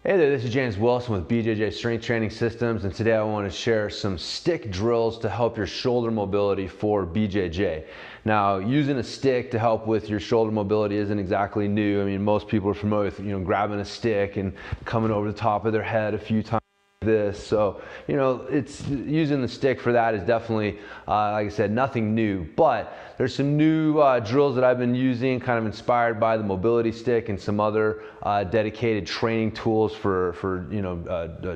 Hey there, this is James Wilson with BJJ Strength Training Systems, and today I want to share some stick drills to help your shoulder mobility for BJJ. Now, using a stick to help with your shoulder mobility isn't exactly new. I mean, most people are familiar with, grabbing a stick and coming over the top of their head a few times. So it's using the stick for that is definitely like I said, nothing new, but there's some new drills that I've been using, kind of inspired by the mobility stick and some other dedicated training tools for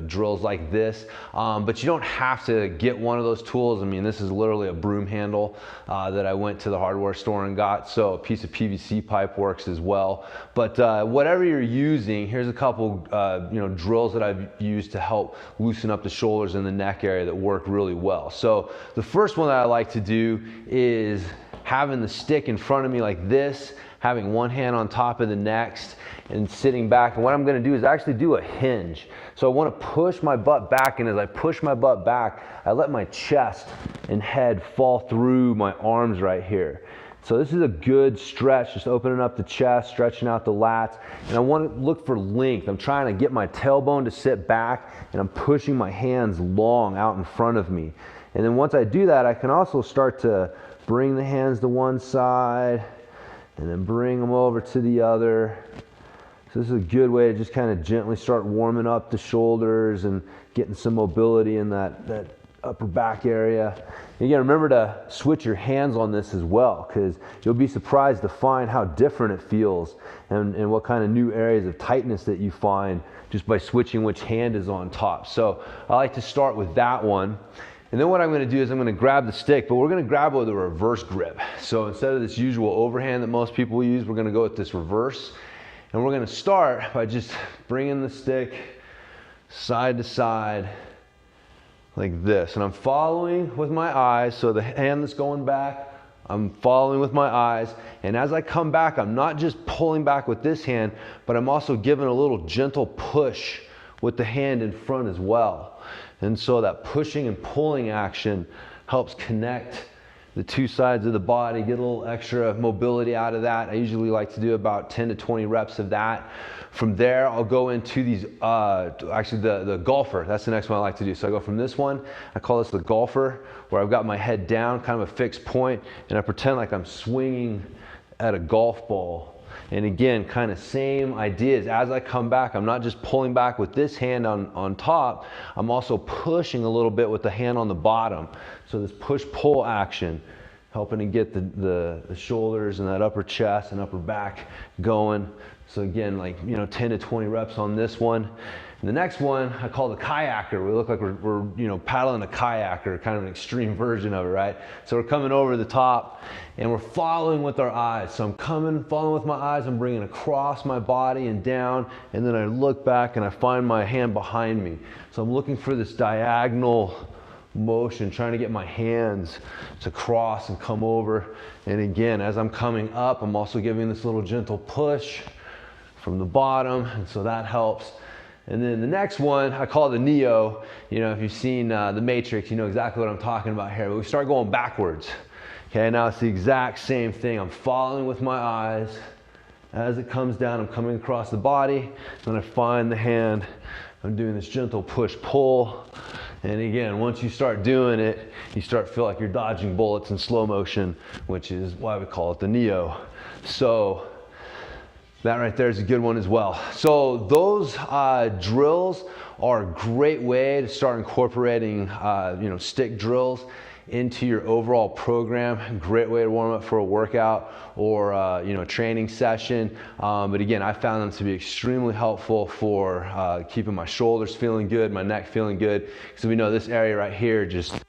drills like this, but you don't have to get one of those tools. I mean, this is literally a broom handle that I went to the hardware store and got, so a piece of PVC pipe works as well. But whatever you're using, here's a couple drills that I've used to help loosen up the shoulders and the neck area that work really well. So the first one that I like to do is having the stick in front of me like this, having one hand on top of the next and sitting back. And what I'm going to do is actually do a hinge. So I want to push my butt back, and as I push my butt back, I let my chest and head fall through my arms right here. So this is a good stretch, just opening up the chest, stretching out the lats, and I want to look for length. I'm trying to get my tailbone to sit back, and I'm pushing my hands long out in front of me. And then once I do that, I can also start to bring the hands to one side, and then bring them over to the other. So this is a good way to just kind of gently start warming up the shoulders and getting some mobility in that upper back area. Again, remember to switch your hands on this as well, because you'll be surprised to find how different it feels and what kind of new areas of tightness that you find just by switching which hand is on top. So I like to start with that one. And then what I'm going to do is I'm going to grab the stick, but we're going to grab it with a reverse grip. So instead of this usual overhand that most people use, we're going to go with this reverse. And we're going to start by just bringing the stick side to side like this. And I'm following with my eyes. So the hand that's going back, I'm following with my eyes. And as I come back, I'm not just pulling back with this hand, but I'm also giving a little gentle push with the hand in front as well. And so that pushing and pulling action helps connect the two sides of the body, get a little extra mobility out of that. I usually like to do about 10 to 20 reps of that. From there, I'll go into these, actually the golfer, that's the next one I like to do. So I go from this one, I call this the golfer, where I've got my head down, kind of a fixed point, and I pretend like I'm swinging at a golf ball. And again, kind of same ideas. As I come back, I'm not just pulling back with this hand on top, I'm also pushing a little bit with the hand on the bottom. So this push-pull action, helping to get the shoulders and that upper chest and upper back going. So again, 10 to 20 reps on this one. And the next one I call the Kayaker. We look like we're paddling a kayaker, kind of an extreme version of it, right? So we're coming over the top and we're following with our eyes. So I'm following with my eyes, I'm bringing across my body and down, and then I look back and I find my hand behind me. So I'm looking for this diagonal motion, trying to get my hands to cross and come over. And again, as I'm coming up, I'm also giving this little gentle push from the bottom, and so that helps. And then the next one, I call the Neo. If you've seen The Matrix, you know exactly what I'm talking about here. But we start going backwards. Okay, now it's the exact same thing. I'm following with my eyes. As it comes down, I'm coming across the body. Then I find the hand. I'm doing this gentle push-pull. And again, once you start doing it, you start to feel like you're dodging bullets in slow motion, which is why we call it the Neo. So that right there is a good one as well. So those drills are a great way to start incorporating stick drills into your overall program. Great way to warm up for a workout or a training session. But again, I found them to be extremely helpful for keeping my shoulders feeling good, my neck feeling good, because we know this area right here just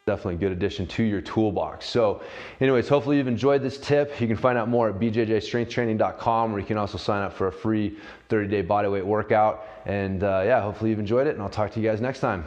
definitely a good addition to your toolbox. So anyways, hopefully you've enjoyed this tip. You can find out more at bjjstrengthtraining.com, where you can also sign up for a free 30-day bodyweight workout. And yeah, hopefully you've enjoyed it, and I'll talk to you guys next time.